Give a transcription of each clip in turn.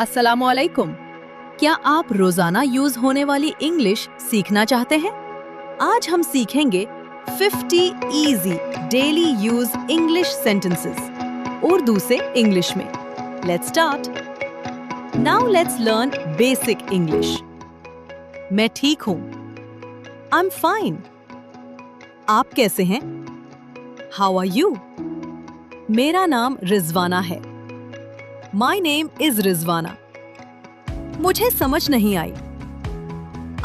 अस्सलामुअलैकुम। क्या आप रोजाना यूज होने वाली इंग्लिश सीखना चाहते हैं? आज हम सीखेंगे 50 easy daily use English sentences Urdu से इंग्लिश में। Let's start. Now let's learn basic English. मैं ठीक हूं। I am fine. आप कैसे हैं? How are you? मेरा नाम रिजवाना है। My name is Rizwana. मुझे समझ नहीं आई।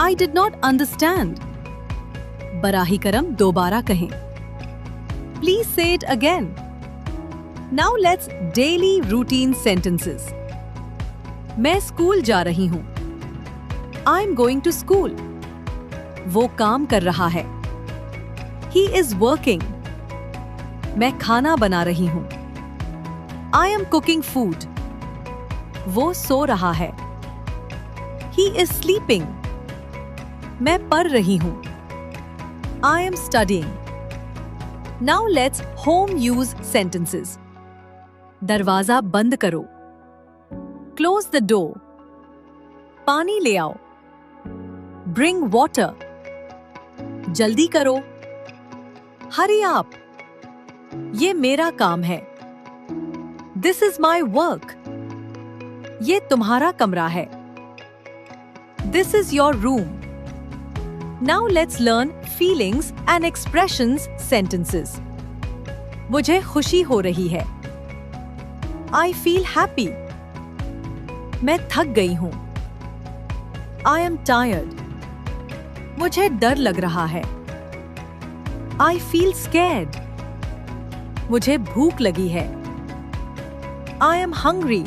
I did not understand। Barahi करम दोबारा कहें। Please say it again। Now let's daily routine sentences। मैं स्कूल जा रही हूं। I'm going to school। वो काम कर रहा है। He is working। मैं खाना बना रही हूं। I am cooking food। वो सो रहा है। He is sleeping। मैं पढ़ रही हूं। I am studying। Now let's home use sentences। दरवाजा बंद करो। Close the door। पानी ले आओ। Bring water। जल्दी करो। Hurry up। ये मेरा काम है। This is my work। ये तुम्हारा कमरा है। This is your room। Now let's learn feelings and expressions sentences। मुझे खुशी हो रही है। I feel happy। मैं थक गई हूं। I am tired। मुझे डर लग रहा है। I feel scared। मुझे भूख लगी है। I am hungry।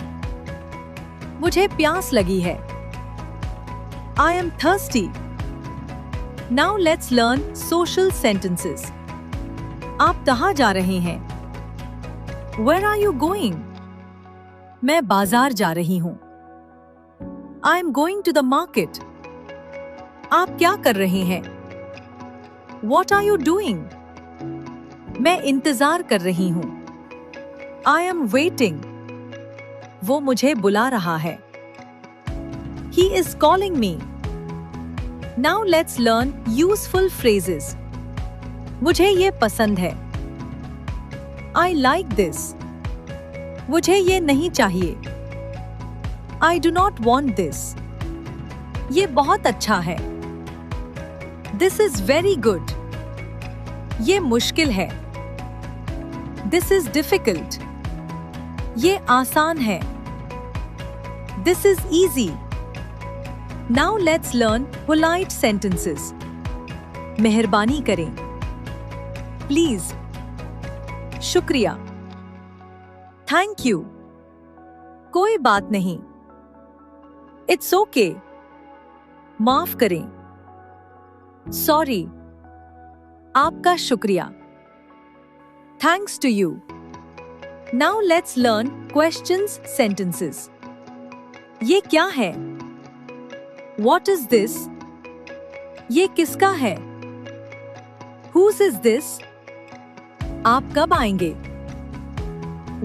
मुझे प्यास लगी है। I am thirsty। Now let's learn social sentences। आप कहाँ जा रहे हैं? Where are you going? मैं बाजार जा रही हूँ। I am going to the market। आप क्या कर रहे हैं? What are you doing? मैं इंतजार कर रही हूँ। I am waiting। वो मुझे बुला रहा है। He is calling me। Now let's learn useful phrases। मुझे ये पसंद है। I like this। मुझे ये नहीं चाहिए। I do not want this। ये बहुत अच्छा है। This is very good। ये मुश्किल है। This is difficult। ये आसान है। This is easy। Now let's learn polite sentences। मेहरबानी करें। Please। शुक्रिया। Thank you। कोई बात नहीं। It's okay। माफ करें। Sorry। आपका शुक्रिया। Thanks to you। Now let's learn questions sentences। ये क्या है? What is this? ये किसका है? Whose is this? आप कब आएंगे?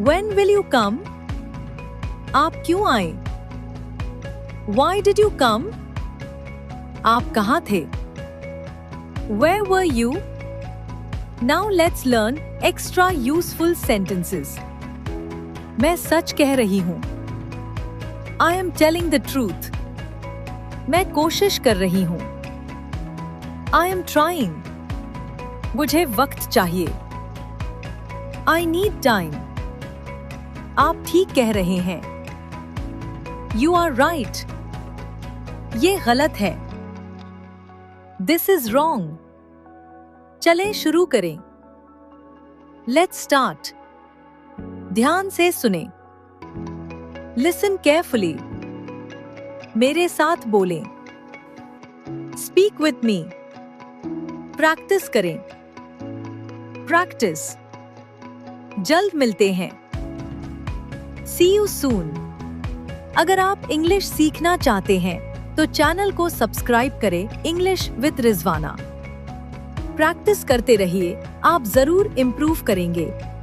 When will you come? आप क्यों आए? Why did you come? आप कहाँ थे? Where were you? Now let's learn extra useful sentences। मैं सच कह रही हूँ। I am telling the truth। मैं कोशिश कर रही हूँ। I am trying। मुझे वक्त चाहिए। I need time। आप ठीक कह रहे हैं। You are right। ये गलत है। This is wrong। चलें शुरू करें। Let's start। ध्यान से सुनें। Listen carefully। मेरे साथ बोलें। Speak with me। Practice करें। Practice। जल्द मिलते हैं। See you soon। अगर आप इंग्लिश सीखना चाहते हैं तो चैनल को सब्सक्राइब करें इंग्लिश विद रिजवाना। प्रैक्टिस करते रहिए, आप जरूर इम्प्रूव करेंगे।